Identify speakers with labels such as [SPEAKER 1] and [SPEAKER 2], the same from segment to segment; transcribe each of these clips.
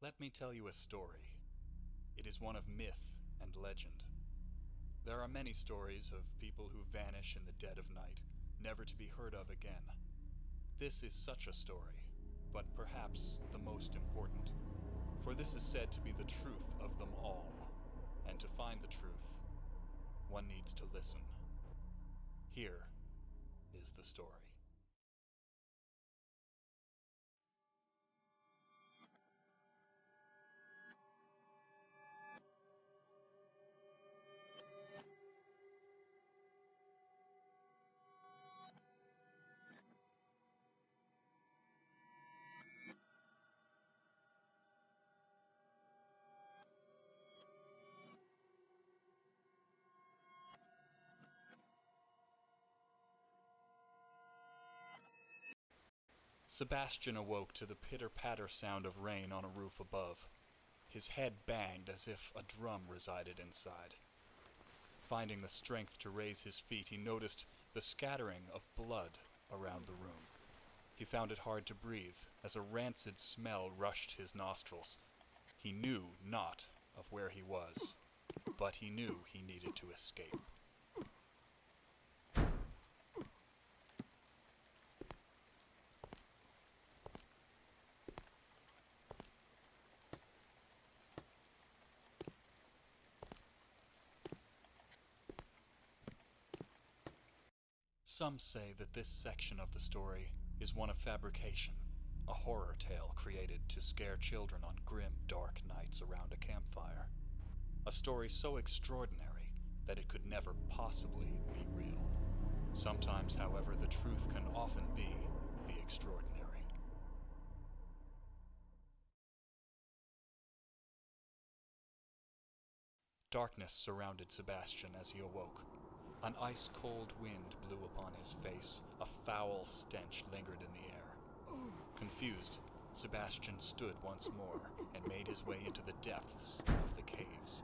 [SPEAKER 1] Let me tell you a story. It is one of myth and legend. There are many stories of people who vanish in the dead of night, never to be heard of again. This is such a story, but perhaps the most important. For this is said to be the truth of them all, and to find the truth, one needs to listen. Here is the story. Sebastian awoke to the pitter-patter sound of rain on a roof above. His head banged as if a drum resided inside. Finding the strength to raise his feet, he noticed the scattering of blood around the room. He found it hard to breathe as a rancid smell rushed his nostrils. He knew not of where he was, but he knew he needed to escape. Some say that this section of the story is one of fabrication, a horror tale created to scare children on grim, dark nights around a campfire. A story so extraordinary that it could never possibly be real. Sometimes, however, the truth can often be the extraordinary. Darkness surrounded Sebastian as he awoke. An ice-cold wind blew upon his face. A foul stench lingered in the air. Confused, Sebastian stood once more and made his way into the depths of the caves.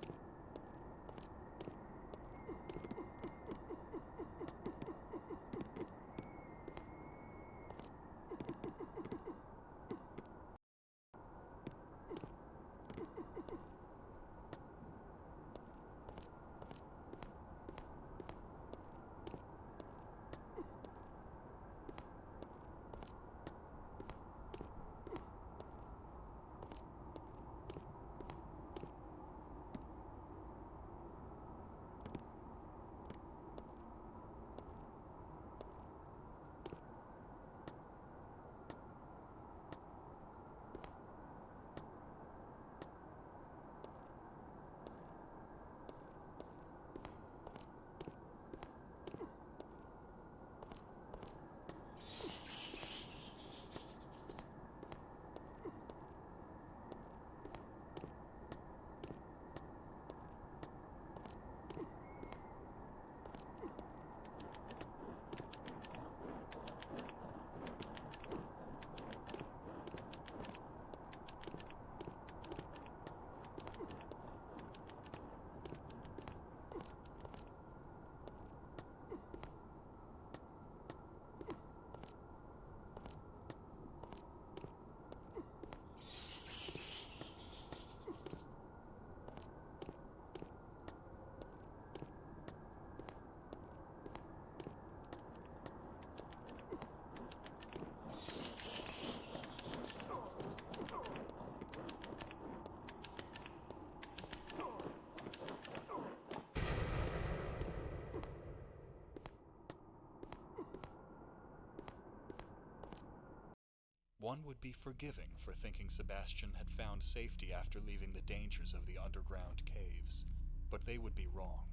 [SPEAKER 1] One would be forgiving for thinking Sebastian had found safety after leaving the dangers of the underground caves, but they would be wrong.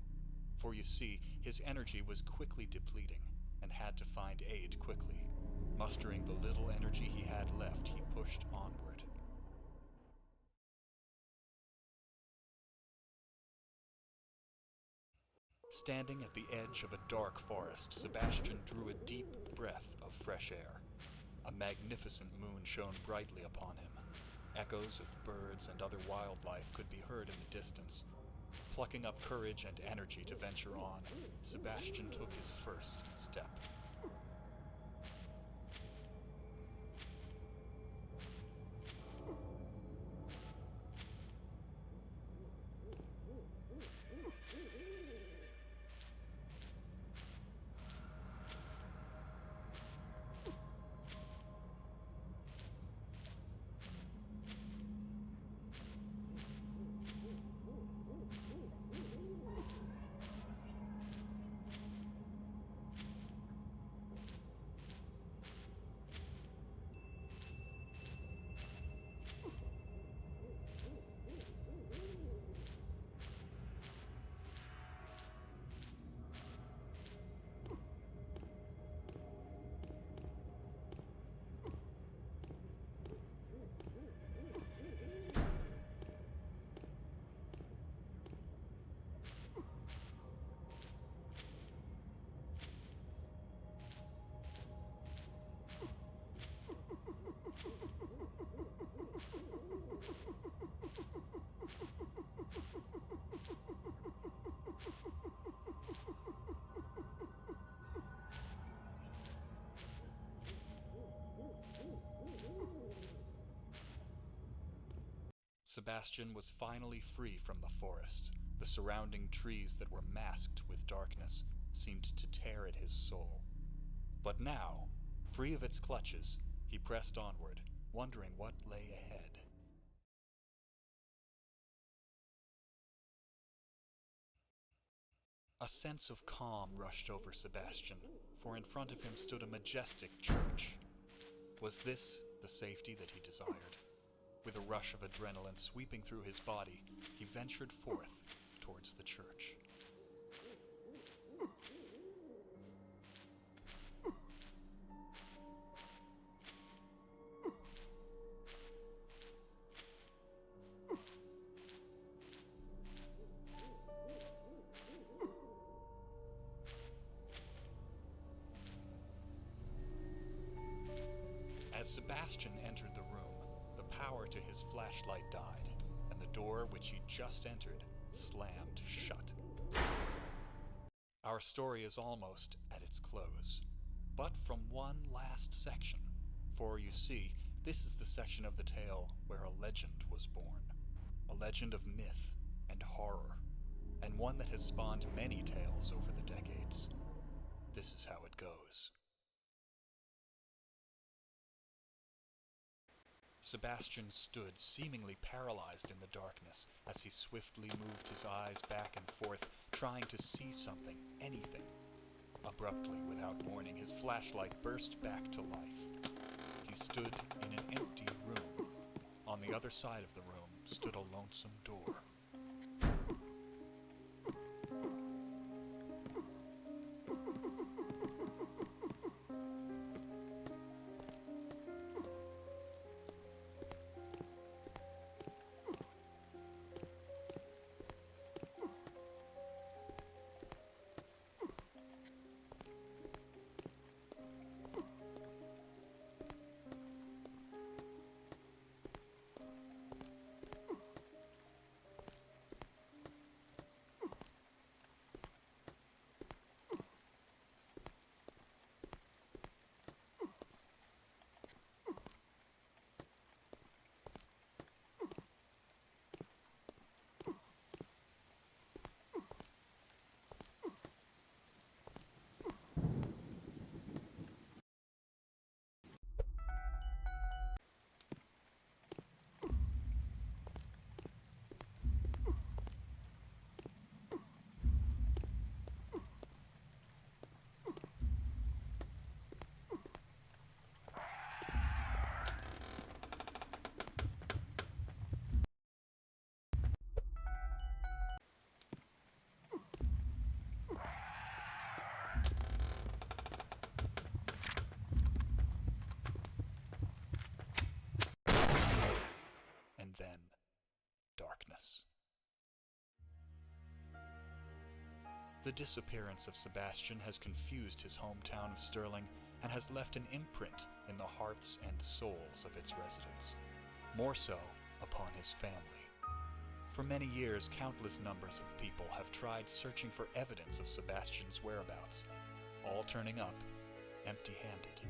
[SPEAKER 1] For you see, his energy was quickly depleting, and had to find aid quickly. Mustering the little energy he had left, he pushed onward. Standing at the edge of a dark forest, Sebastian drew a deep breath of fresh air. A magnificent moon shone brightly upon him. Echoes of birds and other wildlife could be heard in the distance. Plucking up courage and energy to venture on, Sebastian took his first step. Sebastian was finally free from the forest. The surrounding trees that were masked with darkness seemed to tear at his soul. But now, free of its clutches, he pressed onward, wondering what lay ahead. A sense of calm rushed over Sebastian, for in front of him stood a majestic church. Was this the safety that he desired? With a rush of adrenaline sweeping through his body, he ventured forth towards the church. As Sebastian entered the room, the power to his flashlight died, and the door which he just entered slammed shut. Our story is almost at its close, but from one last section. For you see, this is the section of the tale where a legend was born. A legend of myth and horror, and one that has spawned many tales over the decades. This is how it goes. Sebastian stood seemingly paralyzed in the darkness as he swiftly moved his eyes back and forth, trying to see something, anything. Abruptly, without warning, his flashlight burst back to life. He stood in an empty room. On the other side of the room stood a lonesome door. And then, darkness. The disappearance of Sebastian has confused his hometown of Sterling and has left an imprint in the hearts and souls of its residents, more so upon his family. For many years, countless numbers of people have tried searching for evidence of Sebastian's whereabouts, all turning up empty-handed.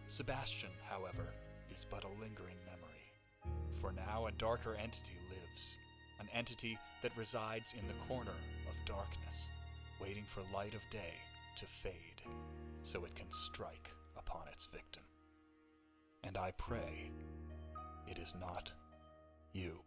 [SPEAKER 1] Sebastian, however, is but a lingering memory. For now, a darker entity lives, an entity that resides in the corner of darkness, waiting for light of day to fade, so it can strike upon its victim. And I pray it is not you.